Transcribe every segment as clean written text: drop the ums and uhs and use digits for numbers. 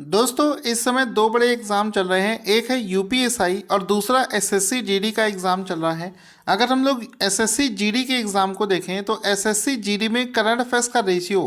दोस्तों इस समय दो बड़े एग्ज़ाम चल रहे हैं। एक है यूपीएसआई और दूसरा एसएससी जीडी का एग्ज़ाम चल रहा है। अगर हम लोग एसएससी जीडी के एग्ज़ाम को देखें तो एसएससी जीडी में करंट अफेयर्स का रेशियो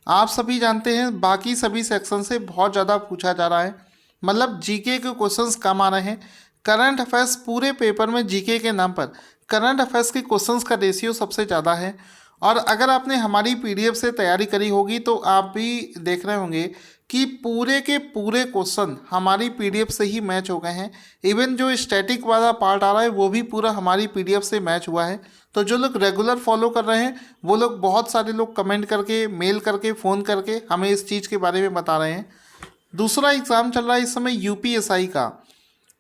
आप सभी जानते हैं बाकी सभी सेक्शन से बहुत ज़्यादा पूछा जा रहा है। मतलब जीके के क्वेश्चंस कम आ रहे हैं। करंट अफेयर्स पूरे पेपर में जीके के नाम पर करंट अफेयर्स के क्वेश्चंस का रेशियो सबसे ज़्यादा है। और अगर आपने हमारी पीडीएफ से तैयारी करी होगी तो आप भी देख रहे होंगे कि पूरे के पूरे क्वेश्चन हमारी पीडीएफ से ही मैच हो गए हैं। इवन जो स्टैटिक वाला पार्ट आ रहा है वो भी पूरा हमारी पीडीएफ से मैच हुआ है। तो जो लोग रेगुलर फॉलो कर रहे हैं वो लोग, बहुत सारे लोग कमेंट करके, मेल करके, फ़ोन करके हमें इस चीज़ के बारे में बता रहे हैं। दूसरा एग्ज़ाम चल रहा है इस समय यूपीएसआई का।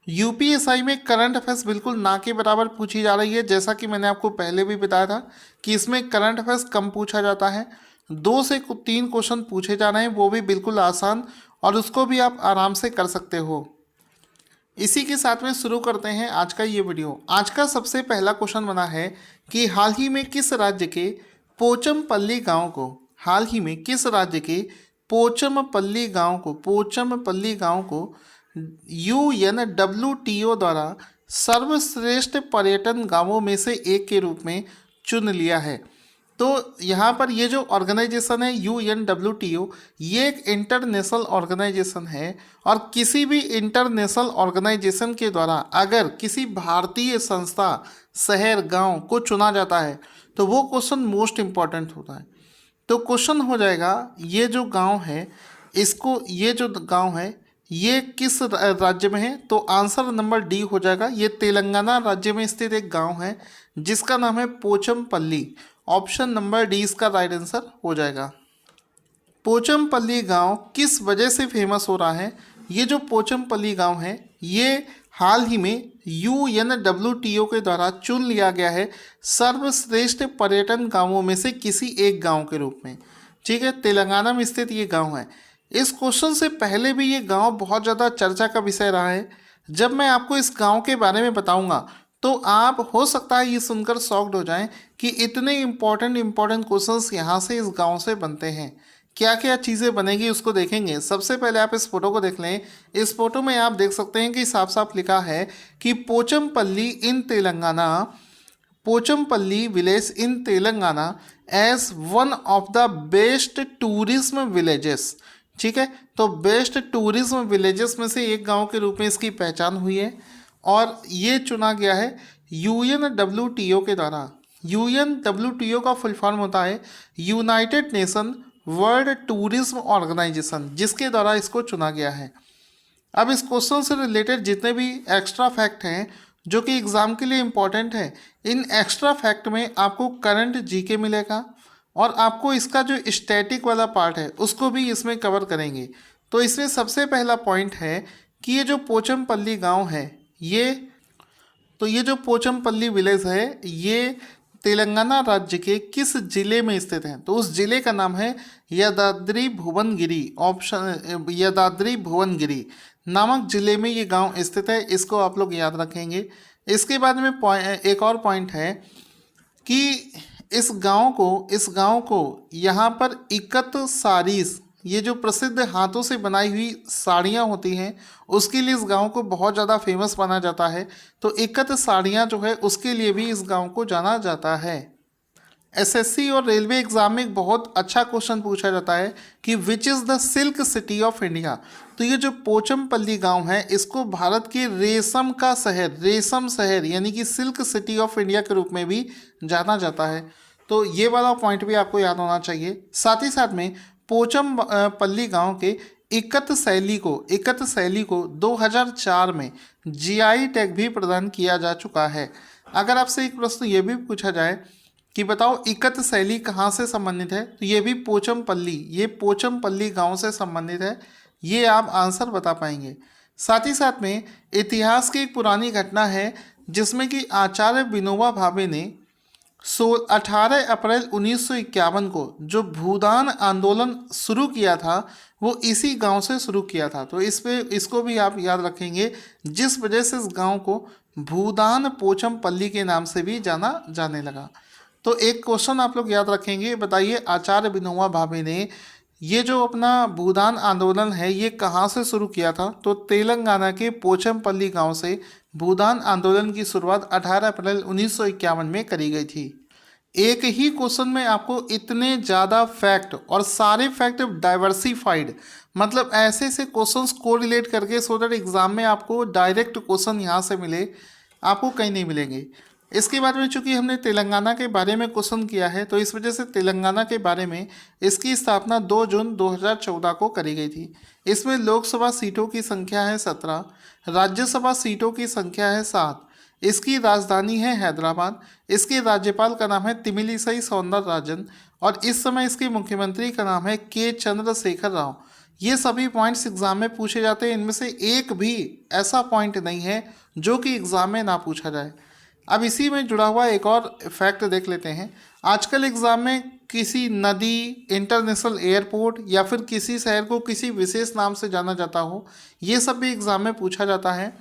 यूपीएसआई में करंट अफेयर्स बिल्कुल ना के बराबर पूछी जा रही है। जैसा कि मैंने आपको पहले भी बताया था कि इसमें करंट अफेयर्स कम पूछा जाता है। 2 से 3 क्वेश्चन पूछे जा रहे हैं, वो भी बिल्कुल आसान, और उसको भी आप आराम से कर सकते हो। इसी के साथ में शुरू करते हैं आज का ये वीडियो। आज का सबसे पहला क्वेश्चन बना है कि हाल ही में किस राज्य के पोचमपल्ली गांव को हाल ही में किस राज्य के पोचमपल्ली गांव को UNWTO द्वारा सर्वश्रेष्ठ पर्यटन गांवों में से एक के रूप में चुन लिया है। तो यहाँ पर ये जो ऑर्गेनाइजेशन है UNWTO, ये एक इंटरनेशनल ऑर्गेनाइजेशन है। और किसी भी इंटरनेशनल ऑर्गेनाइजेशन के द्वारा अगर किसी भारतीय संस्था, शहर, गांव को चुना जाता है तो वो क्वेश्चन मोस्ट इम्पॉर्टेंट होता है। तो क्वेश्चन हो जाएगा, ये जो गांव है ये किस राज्य में है? तो आंसर नंबर डी हो जाएगा। ये तेलंगाना राज्य में स्थित एक गांव है जिसका नाम है पोचमपल्ली। ऑप्शन नंबर डी इसका राइट आंसर हो जाएगा। पोचमपल्ली गांव किस वजह से फेमस हो रहा है? ये जो पोचमपल्ली गांव है ये हाल ही में UNWTO के द्वारा चुन लिया गया है सर्वश्रेष्ठ पर्यटन गांवों में से किसी एक गांव के रूप में। ठीक है, तेलंगाना में स्थित ये गांव है। इस क्वेश्चन से पहले भी ये गांव बहुत ज़्यादा चर्चा का विषय रहा है। जब मैं आपको इस गांव के बारे में बताऊंगा तो आप हो सकता है ये सुनकर शॉक्ड हो जाएं कि इतने इम्पॉर्टेंट क्वेश्चंस यहाँ से इस गांव से बनते हैं। क्या क्या चीज़ें बनेगी उसको देखेंगे। सबसे पहले आप इस फोटो को देख लें। इस फोटो में आप देख सकते हैं कि साफ साफ लिखा है कि Pochampally village in Telangana as one of the best tourism villages. ठीक है, तो बेस्ट टूरिज्म विलेजेस में से एक गांव के रूप में इसकी पहचान हुई है और ये चुना गया है UNWTO के द्वारा। UNWTO का फुल फॉर्म होता है united nation world tourism organisation, जिसके द्वारा इसको चुना गया है। अब इस क्वेश्चन से रिलेटेड जितने भी एक्स्ट्रा फैक्ट हैं जो कि एग्ज़ाम के लिए इम्पॉर्टेंट है, इन एक्स्ट्रा फैक्ट में आपको करंट जीके मिलेगा और आपको इसका जो स्टैटिक वाला पार्ट है उसको भी इसमें कवर करेंगे। तो इसमें सबसे पहला पॉइंट है कि ये जो पोचमपल्ली गांव है ये जो पोचमपल्ली विलेज है ये तेलंगाना राज्य के किस जिले में स्थित है? तो उस जिले का नाम है यदाद्री भुवनगिरी। ऑप्शन यदाद्री भुवनगिरी नामक जिले में ये गांव स्थित है। इसको आप लोग याद रखेंगे। इसके बाद में एक और पॉइंट है कि इस गांव को यहाँ पर इकत सारीस, ये जो प्रसिद्ध हाथों से बनाई हुई साड़ियाँ होती हैं उसके लिए इस गांव को बहुत ज़्यादा फेमस माना जाता है। तो इकत साड़ियाँ जो है उसके लिए भी इस गांव को जाना जाता है। एसएससी और रेलवे एग्जाम में एक बहुत अच्छा क्वेश्चन पूछा जाता है कि which is the silk city of India. तो ये जो पोचमपल्ली गांव है इसको भारत के रेशम शहर यानी कि सिल्क सिटी ऑफ इंडिया के रूप में भी जाना जाता है। तो ये वाला पॉइंट भी आपको याद होना चाहिए। साथ ही साथ में पोचमपल्ली गांव के इकत शैली को 2004 में जीआई टैग भी प्रदान किया जा चुका है। अगर आपसे एक प्रश्न ये भी पूछा जाए कि बताओ इकत शैली कहाँ से संबंधित है, तो ये भी पोचमपल्ली गांव से संबंधित है। ये आप आंसर बता पाएंगे। साथ ही साथ में इतिहास की एक पुरानी घटना है जिसमें कि आचार्य विनोबा भावे ने 18 अप्रैल 1951 को जो भूदान आंदोलन शुरू किया था वो इसी गांव से शुरू किया था। तो इसको भी आप याद रखेंगे, जिस वजह से इस गांव को भूदान पोचमपल्ली के नाम से भी जाना जाने लगा। तो एक क्वेश्चन आप लोग याद रखेंगे, बताइए आचार्य विनोबा भावे ने ये जो अपना भूदान आंदोलन है ये कहाँ से शुरू किया था? तो तेलंगाना के पोचमपल्ली गांव से भूदान आंदोलन की शुरुआत 18 अप्रैल 1951 में करी गई थी। एक ही क्वेश्चन में आपको इतने ज़्यादा फैक्ट और सारे फैक्ट डाइवर्सिफाइड, मतलब ऐसे ऐसे क्वेश्चंस को रिलेट करके सो दैट एग्जाम में आपको डायरेक्ट क्वेश्चन यहाँ से मिले, आपको कहीं नहीं मिलेंगे। इसके बाद में चूंकि हमने तेलंगाना के बारे में क्वेश्चन किया है तो इस वजह से तेलंगाना के बारे में इसकी स्थापना 2 जून 2014 को करी गई थी। इसमें लोकसभा सीटों की संख्या है 17, राज्यसभा सीटों की संख्या है 7। इसकी राजधानी है हैदराबाद। इसके राज्यपाल का नाम है तिमिलिसाई सौंदरराजन और इस समय इसके मुख्यमंत्री का नाम है के चंद्रशेखर राव। ये सभी पॉइंट्स एग्जाम में पूछे जाते हैं, इनमें से एक भी ऐसा पॉइंट नहीं है जो कि एग्जाम में ना पूछा जाए। अब इसी में जुड़ा हुआ एक और फैक्ट देख लेते हैं। आजकल एग्जाम में किसी नदी, इंटरनेशनल एयरपोर्ट या फिर किसी शहर को किसी विशेष नाम से जाना जाता हो, ये सब भी एग्जाम में पूछा जाता है।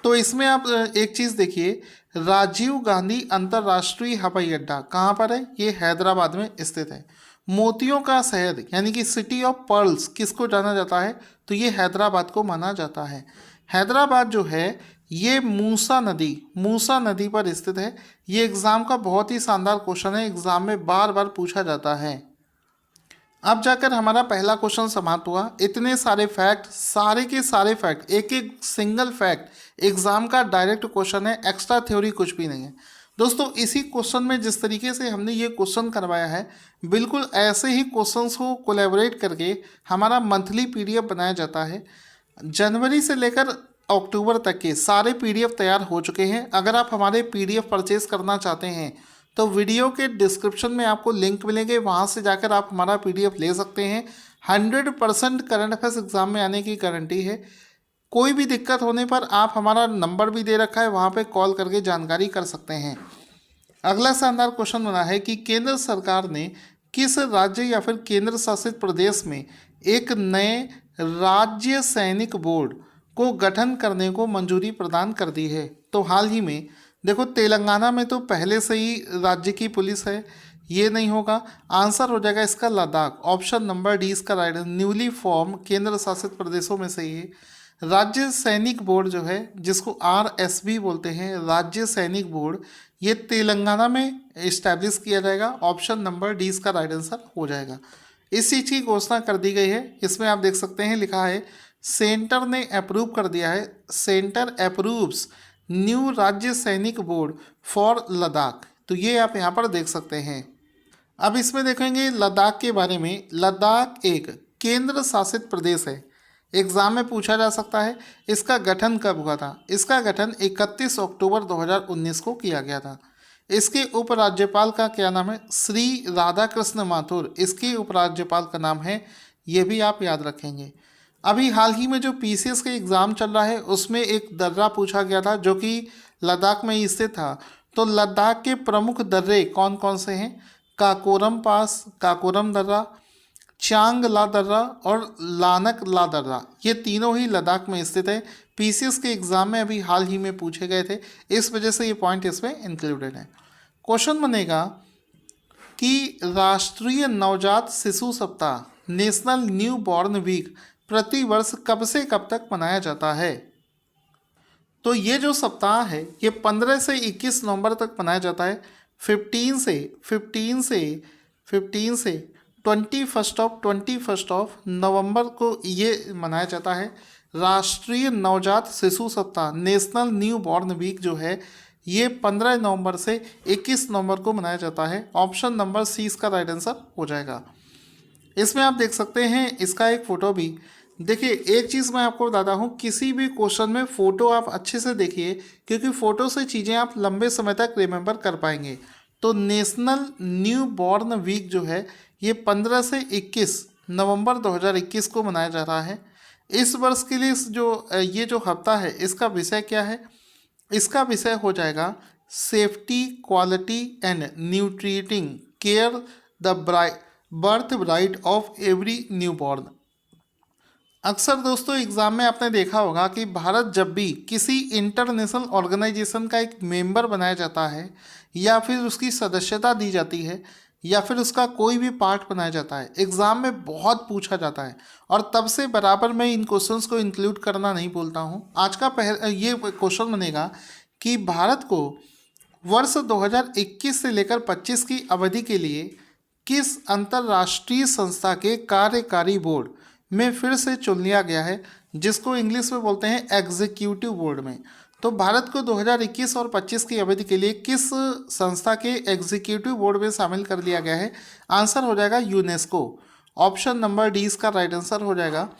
तो इसमें आप एक चीज़ देखिए, राजीव गांधी अंतर्राष्ट्रीय हवाई अड्डा कहाँ पर है? ये हैदराबाद में स्थित है। मोतियों का शहर यानी कि सिटी ऑफ पर्ल्स किसको जाना जाता है? तो ये हैदराबाद को माना जाता है। हैदराबाद जो है ये मूसा नदी पर स्थित है। ये एग्ज़ाम का बहुत ही शानदार क्वेश्चन है, एग्ज़ाम में बार बार पूछा जाता है। अब जाकर हमारा पहला क्वेश्चन समाप्त हुआ। इतने सारे फैक्ट, सारे के सारे फैक्ट, एक एक सिंगल फैक्ट एग्जाम का डायरेक्ट क्वेश्चन है, एक्स्ट्रा थ्योरी कुछ भी नहीं है। दोस्तों इसी क्वेश्चन में जिस तरीके से हमने ये क्वेश्चन करवाया है, बिल्कुल ऐसे ही क्वेश्चंस को कोलैबोरेट करके हमारा मंथली पीडीएफ बनाया जाता है। जनवरी से लेकर अक्टूबर तक के सारे पीडीएफ तैयार हो चुके हैं। अगर आप हमारे पीडीएफ परचेज करना चाहते हैं तो वीडियो के डिस्क्रिप्शन में आपको लिंक मिलेंगे, वहाँ से जाकर आप हमारा पीडीएफ ले सकते हैं। 100% करंट अफेयर्स एग्जाम में आने की गारंटी है। कोई भी दिक्कत होने पर आप हमारा नंबर भी दे रखा है, वहाँ पे कॉल करके जानकारी कर सकते हैं। अगला शानदार क्वेश्चन बना है कि केंद्र सरकार ने किस राज्य या फिर केंद्र शासित प्रदेश में एक नए राज्य सैनिक बोर्ड को गठन करने को मंजूरी प्रदान कर दी है? तो हाल ही में देखो, तेलंगाना में तो पहले से ही राज्य की पुलिस है, ये नहीं होगा। आंसर हो जाएगा इसका लद्दाख। ऑप्शन नंबर डी इसका राइट है। न्यूली फॉर्म केंद्र शासित प्रदेशों में से ये राज्य सैनिक बोर्ड जो है, जिसको RSB बोलते हैं, राज्य सैनिक बोर्ड, ये तेलंगाना में इस्टेब्लिश किया जाएगा। ऑप्शन नंबर डी इसका राइट आंसर हो जाएगा। इस चीज़ की घोषणा कर दी गई है। इसमें आप देख सकते हैं लिखा है सेंटर ने अप्रूव कर दिया है। सेंटर अप्रूव्स न्यू राज्य सैनिक बोर्ड फॉर लद्दाख। तो ये आप यहाँ पर देख सकते हैं। अब इसमें देखेंगे लद्दाख के बारे में। लद्दाख एक केंद्र शासित प्रदेश है, एग्जाम में पूछा जा सकता है। इसका गठन कब हुआ था? इसका गठन 31 अक्टूबर 2019 को किया गया था। इसके उपराज्यपाल का क्या नाम है? श्री राधाकृष्ण माथुर इसके उपराज्यपाल का नाम है, ये भी आप याद रखेंगे। अभी हाल ही में जो PCS का एग्ज़ाम चल रहा है उसमें एक दर्रा पूछा गया था जो कि लद्दाख में ही स्थित था। तो लद्दाख के प्रमुख दर्रे कौन कौन से हैं? काकोरम पास, काकोरम दर्रा, चांग ला दर्रा और लानक ला दर्रा, ये तीनों ही लद्दाख में स्थित है। PCS के एग्ज़ाम में अभी हाल ही में पूछे गए थे, इस वजह से ये पॉइंट इसमें इंक्लूडेड है। क्वेश्चन बनेगा कि राष्ट्रीय नवजात शिशु सप्ताह नेशनल न्यू बॉर्न वीक प्रतिवर्ष कब से कब तक मनाया जाता है? तो ये जो सप्ताह है ये 15 से 21 नवंबर तक मनाया जाता है। 15 से 21 ऑफ नवंबर को ये मनाया जाता है। राष्ट्रीय नवजात शिशु सप्ताह नेशनल न्यू बॉर्न वीक जो है ये 15 नवंबर से 21 नवंबर को मनाया जाता है। ऑप्शन नंबर सी इसका राइट आंसर हो जाएगा। इसमें आप देख सकते हैं इसका एक फ़ोटो भी। देखिए एक चीज़ मैं आपको बताता हूँ, किसी भी क्वेश्चन में फ़ोटो आप अच्छे से देखिए, क्योंकि फ़ोटो से चीज़ें आप लंबे समय तक रिमेंबर कर पाएंगे। तो नेशनल न्यू बॉर्न वीक जो है ये 15 से 21 नवंबर 2021 को मनाया जा रहा है। इस वर्ष के लिए ये जो हफ्ता है इसका विषय क्या है? इसका विषय हो जाएगा safety, quality and nurturing care the birth right of every newborn. अक्सर दोस्तों एग्ज़ाम में आपने देखा होगा कि भारत जब भी किसी इंटरनेशनल ऑर्गेनाइजेशन का एक मेंबर बनाया जाता है या फिर उसकी सदस्यता दी जाती है या फिर उसका कोई भी पार्ट बनाया जाता है। एग्जाम में बहुत पूछा जाता है और तब से बराबर मैं इन क्वेश्चंस को इंक्लूड करना नहीं बोलता हूँ। आज का ये क्वेश्चन बनेगा कि भारत को वर्ष 2021 से लेकर 25 की अवधि के लिए किस अंतर्राष्ट्रीय संस्था के कार्यकारी बोर्ड में फिर से चुन लिया गया है, जिसको इंग्लिश में बोलते हैं एग्जीक्यूटिव बोर्ड में। तो भारत को 2021 और 25 की अवधि के लिए किस संस्था के एग्जीक्यूटिव बोर्ड में शामिल कर लिया गया है? आंसर हो जाएगा यूनेस्को। ऑप्शन नंबर डी इसका राइट आंसर हो जाएगा।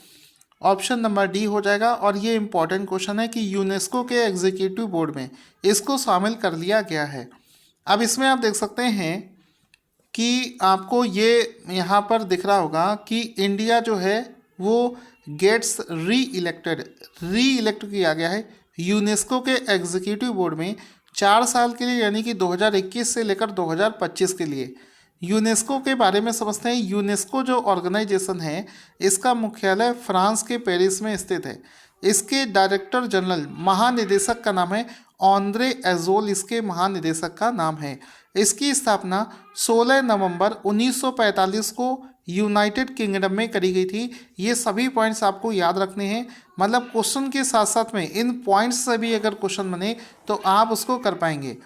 ऑप्शन नंबर डी हो जाएगा। और ये इंपॉर्टेंट क्वेश्चन है कि यूनेस्को के एग्जीक्यूटिव बोर्ड में इसको शामिल कर लिया गया है। अब इसमें आप देख सकते हैं कि आपको ये यहाँ पर दिख रहा होगा कि इंडिया जो है वो गेट्स री इलेक्ट किया गया है यूनेस्को के एग्जीक्यूटिव बोर्ड में 4 साल के लिए, यानी कि 2021 से लेकर 2025 के लिए। यूनेस्को के बारे में समझते हैं। यूनेस्को जो ऑर्गेनाइजेशन है इसका मुख्यालय फ्रांस के पेरिस में स्थित है। इसके डायरेक्टर जनरल महानिदेशक का नाम है ऑन्द्रे एजोल, इसके महानिदेशक का नाम है। इसकी स्थापना 16 नवंबर 1945 को यूनाइटेड किंगडम में करी गई थी। ये सभी पॉइंट्स आपको याद रखने हैं, मतलब क्वेश्चन के साथ साथ में इन पॉइंट्स से भी अगर क्वेश्चन बने तो आप उसको कर पाएंगे।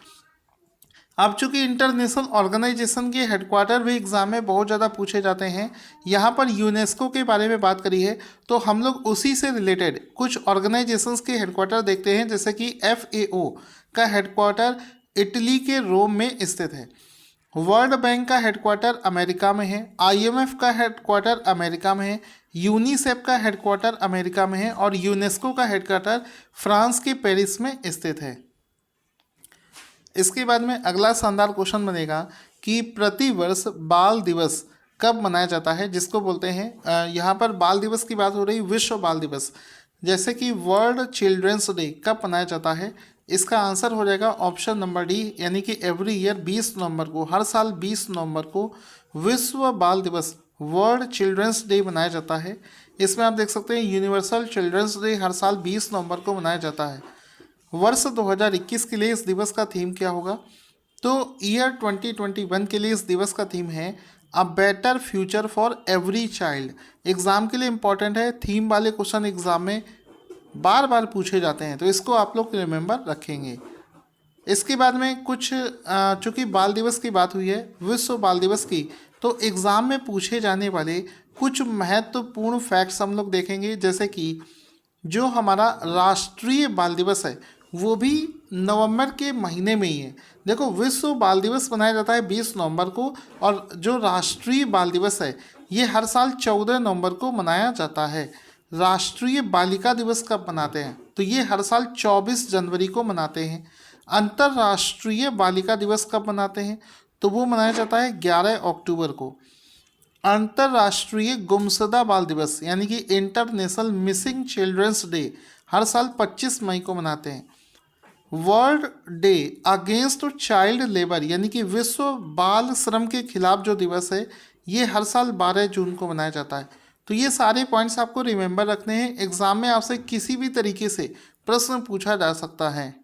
अब चूंकि इंटरनेशनल ऑर्गेनाइजेशन के हेडक्वार्टर भी एग्जाम में बहुत ज़्यादा पूछे जाते हैं, यहाँ पर यूनेस्को के बारे में बात करी है तो हम लोग उसी से रिलेटेड कुछ ऑर्गेनाइजेशंस के हेडक्वार्टर देखते हैं। जैसे कि FAO का हेडक्वार्टर इटली के रोम में स्थित है। वर्ल्ड बैंक का हेडक्वार्टर अमेरिका में है। IMF का हेडक्वार्टर अमेरिका में है। यूनिसेफ का हेडक्वार्टर अमेरिका में है और यूनेस्को का हेडक्वार्टर फ्रांस के पेरिस में स्थित है। इसके बाद में अगला शानदार क्वेश्चन बनेगा कि प्रतिवर्ष बाल दिवस कब मनाया जाता है, जिसको बोलते हैं यहाँ पर बाल दिवस की बात हो रही, विश्व बाल दिवस, जैसे कि वर्ल्ड चिल्ड्रंस डे कब मनाया जाता है? इसका आंसर हो जाएगा ऑप्शन नंबर डी, यानी कि एवरी ईयर 20 नवंबर को, हर साल 20 नवंबर को विश्व बाल दिवस वर्ल्ड चिल्ड्रंस डे मनाया जाता है। इसमें आप देख सकते हैं यूनिवर्सल चिल्ड्रंस डे हर साल 20 नवंबर को मनाया जाता है। वर्ष 2021 के लिए इस दिवस का थीम क्या होगा? तो ईयर 2021 के लिए इस दिवस का थीम है a better future for every child. Exam के लिए इंपॉर्टेंट है, थीम वाले क्वेश्चन एग्ज़ाम में बार बार पूछे जाते हैं, तो इसको आप लोग रिमेंबर रखेंगे। इसके बाद में कुछ चूँकि बाल दिवस की बात हुई है, विश्व बाल दिवस की, तो एग्ज़ाम में पूछे जाने वाले कुछ महत्वपूर्ण फैक्ट्स हम लोग देखेंगे। जैसे कि जो हमारा राष्ट्रीय बाल दिवस है वो भी नवंबर के महीने में ही है। देखो, विश्व बाल दिवस मनाया जाता है 20 नवंबर को और जो राष्ट्रीय बाल दिवस है ये हर साल 14 नवंबर को मनाया जाता है। राष्ट्रीय बालिका दिवस कब मनाते हैं? तो ये हर साल 24 जनवरी को मनाते हैं। अंतर्राष्ट्रीय बालिका दिवस कब मनाते हैं? तो वो मनाया जाता है 11 अक्टूबर को। अंतर्राष्ट्रीय गुमशुदा बाल दिवस यानी कि इंटरनेशनल मिसिंग चिल्ड्रंस डे हर साल 25 मई को मनाते हैं। World day against child labour यानी कि विश्व बाल श्रम के खिलाफ जो दिवस है ये हर साल 12 जून को मनाया जाता है। तो ये सारे पॉइंट्स आपको रिमेंबर रखने हैं, एग्जाम में आपसे किसी भी तरीके से प्रश्न पूछा जा सकता है।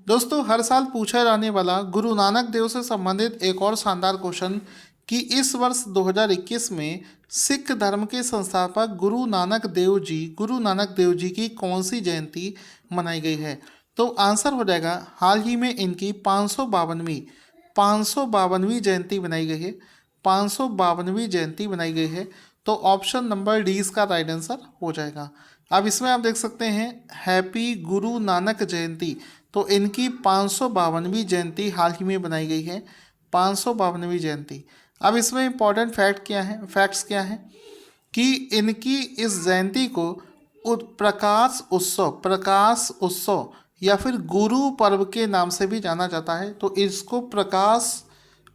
दोस्तों, हर साल पूछा जाने वाला गुरु नानक देव से संबंधित एक और शानदार क्वेश्चन कि इस वर्ष 2021 में सिख धर्म के संस्थापक गुरु नानक देव जी की कौन सी जयंती मनाई गई है? तो आंसर हो जाएगा हाल ही में इनकी 552वीं जयंती बनाई गई है। 552वीं जयंती बनाई गई है। तो ऑप्शन नंबर डी इसका राइट आंसर हो जाएगा। अब इसमें आप देख सकते हैं हैप्पी गुरु नानक जयंती, तो इनकी 552वीं जयंती हाल ही में बनाई गई है। 552वीं जयंती। अब इसमें इम्पॉर्टेंट फैक्ट्स क्या हैं कि इनकी इस जयंती को प्रकाश उत्सव या फिर गुरु पर्व के नाम से भी जाना जाता है। तो इसको प्रकाश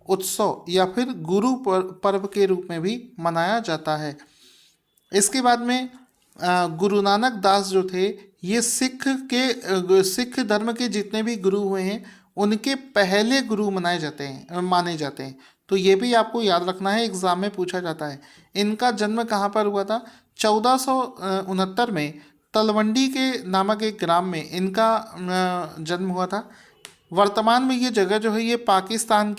उत्सव या फिर गुरु पर्व के रूप में भी मनाया जाता है। इसके बाद में गुरु नानक दास जो थे ये सिख धर्म के जितने भी गुरु हुए हैं उनके पहले गुरु माने जाते हैं। तो ये भी आपको याद रखना है, एग्जाम में पूछा जाता है। इनका जन्म कहाँ पर हुआ था? 1469 में तलवंडी के नामक एक ग्राम में इनका जन्म हुआ था। वर्तमान में ये जगह जो है ये पाकिस्तान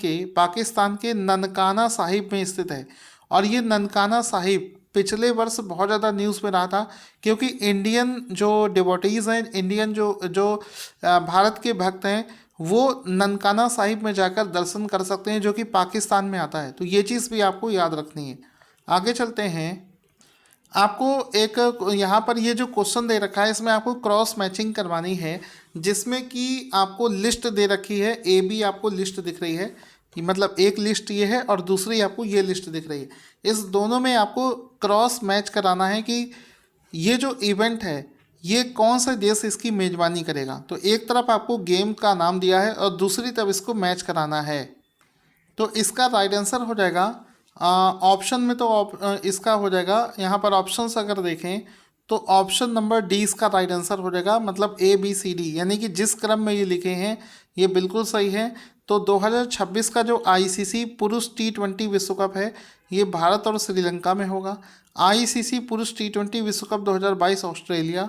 के ननकाना साहिब में स्थित है। और ये ननकाना साहिब पिछले वर्ष बहुत ज़्यादा न्यूज़ में रहा था, क्योंकि इंडियन जो डिवोटीज़ हैं, इंडियन जो जो भारत के भक्त हैं, वो ननकाना साहिब में जाकर दर्शन कर सकते हैं, जो कि पाकिस्तान में आता है। तो ये चीज़ भी आपको याद रखनी है। आगे चलते हैं। आपको एक यहाँ पर ये जो क्वेश्चन दे रखा है, इसमें आपको क्रॉस मैचिंग करवानी है, जिसमें कि आपको लिस्ट दे रखी है। ए बी आपको लिस्ट दिख रही है कि मतलब एक लिस्ट ये है और दूसरी आपको ये लिस्ट दिख रही है। इस दोनों में आपको क्रॉस मैच कराना है कि ये जो इवेंट है ये कौन सा देश इसकी मेज़बानी करेगा। तो एक तरफ आपको गेम का नाम दिया है और दूसरी तरफ इसको मैच कराना है। तो इसका राइट आंसर हो जाएगा ऑप्शन में, तो इसका हो जाएगा यहाँ पर ऑप्शंस अगर देखें तो ऑप्शन नंबर डी इसका राइट आंसर हो जाएगा, मतलब ए बी सी डी, यानी कि जिस क्रम में ये लिखे हैं ये बिल्कुल सही है। तो 2026 का जो आईसीसी पुरुष T20 विश्व कप है ये भारत और श्रीलंका में होगा। आईसीसी पुरुष T20 विश्व कप 2022 ऑस्ट्रेलिया।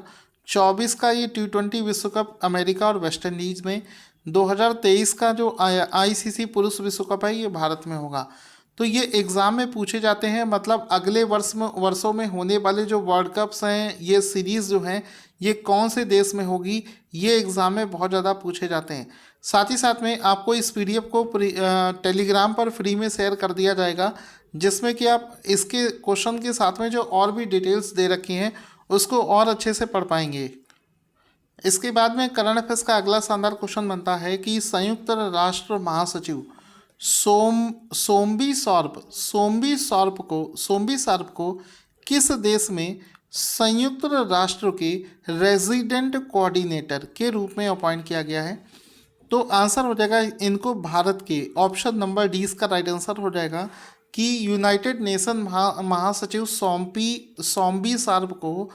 24 का ये T20 विश्व कप अमेरिका और वेस्ट इंडीज़ में। 2023 का जो आईसीसी पुरुष विश्व कप है ये भारत में होगा। तो ये एग्ज़ाम में पूछे जाते हैं, मतलब अगले वर्षों में होने वाले जो वर्ल्ड कप्स हैं, ये सीरीज़ जो हैं ये कौन से देश में होगी, ये एग्ज़ाम में बहुत ज़्यादा पूछे जाते हैं। साथ ही साथ में आपको इस पीडीएफ को टेलीग्राम पर फ्री में शेयर कर दिया जाएगा, जिसमें कि आप इसके क्वेश्चन के साथ में जो और भी डिटेल्स दे रखी हैं उसको और अच्छे से पढ़ पाएंगे। इसके बाद में करंट अफेयर्स का अगला शानदार क्वेश्चन बनता है कि संयुक्त राष्ट्र महासचिव सोम्बी सॉर्प को किस देश में संयुक्त राष्ट्र के रेजिडेंट कोऑर्डिनेटर के रूप में अपॉइंट किया गया है। तो आंसर हो जाएगा इनको भारत के, ऑप्शन नंबर डी इसका राइट आंसर हो जाएगा कि यूनाइटेड नेशन महासचिव सोम्बी सॉर्प को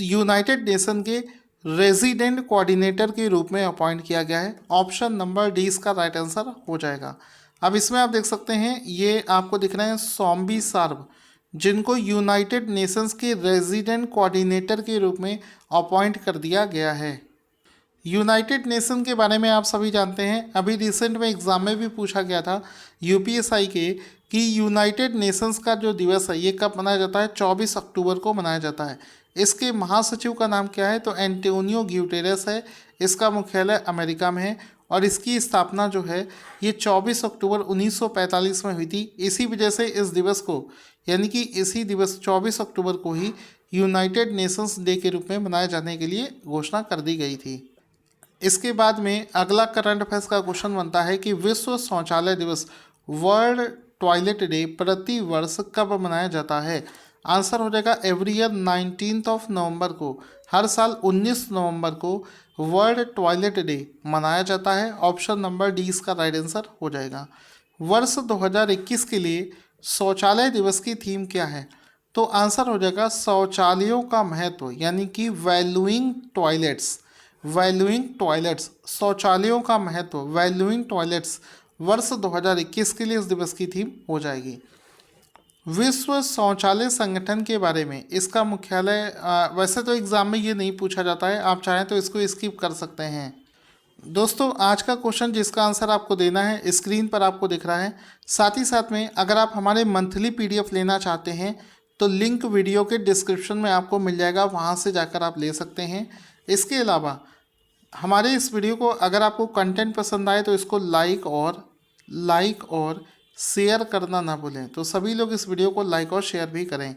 यूनाइटेड नेशन के रेजिडेंट कोऑर्डिनेटर के रूप में अपॉइंट किया गया है। ऑप्शन नंबर डी इसका राइट आंसर हो जाएगा। अब इसमें आप देख सकते हैं ये आपको दिख रहे हैं सोम्बी सॉर्प, जिनको यूनाइटेड नेशंस के रेजिडेंट कोऑर्डिनेटर के रूप में अपॉइंट कर दिया गया है। यूनाइटेड नेशन के बारे में आप सभी जानते हैं, अभी रिसेंट में एग्ज़ाम में भी पूछा गया था यूपीएसआई के कि यूनाइटेड नेशंस का जो दिवस है ये कब मनाया जाता है, 24 अक्टूबर को मनाया जाता है। इसके महासचिव का नाम क्या है, तो एंटोनियो ग्यूटेरेस है। इसका मुख्यालय अमेरिका में है और इसकी स्थापना जो है ये 24 अक्टूबर 1945 में हुई थी। इसी वजह से इस दिवस को, यानी कि इसी दिवस 24 अक्टूबर को ही यूनाइटेड नेशंस डे के रूप में मनाए जाने के लिए घोषणा कर दी गई थी। इसके बाद में अगला करंट अफेयर्स का क्वेश्चन बनता है कि विश्व शौचालय दिवस वर्ल्ड टॉयलेट डे प्रति वर्ष कब मनाया जाता है। आंसर हो जाएगा एवरी ईयर 19 नवंबर को, हर साल 19 नवंबर को वर्ल्ड टॉयलेट डे मनाया जाता है। ऑप्शन नंबर डी इसका राइट आंसर हो जाएगा। वर्ष 2021 के लिए शौचालय दिवस की थीम क्या है, तो आंसर हो जाएगा शौचालयों का महत्व, यानी कि वैल्यूइंग टॉयलेट्स, शौचालयों का महत्व, वैल्यूइंग टॉयलेट्स वर्ष 2021 के लिए इस दिवस की थीम हो जाएगी। विश्व शौचालय संगठन के बारे में, इसका मुख्यालय वैसे तो एग्ज़ाम में ये नहीं पूछा जाता है, आप चाहें तो इसको स्किप कर सकते हैं। दोस्तों आज का क्वेश्चन जिसका आंसर आपको देना है स्क्रीन पर आपको दिख रहा है। साथ ही साथ में अगर आप हमारे मंथली पीडीएफ लेना चाहते हैं तो लिंक वीडियो के डिस्क्रिप्शन में आपको मिल जाएगा, वहाँ से जाकर आप ले सकते हैं। इसके अलावा हमारे इस वीडियो को अगर आपको कंटेंट पसंद आए तो इसको लाइक और शेयर करना ना भूलें। तो सभी लोग इस वीडियो को लाइक और शेयर भी करें।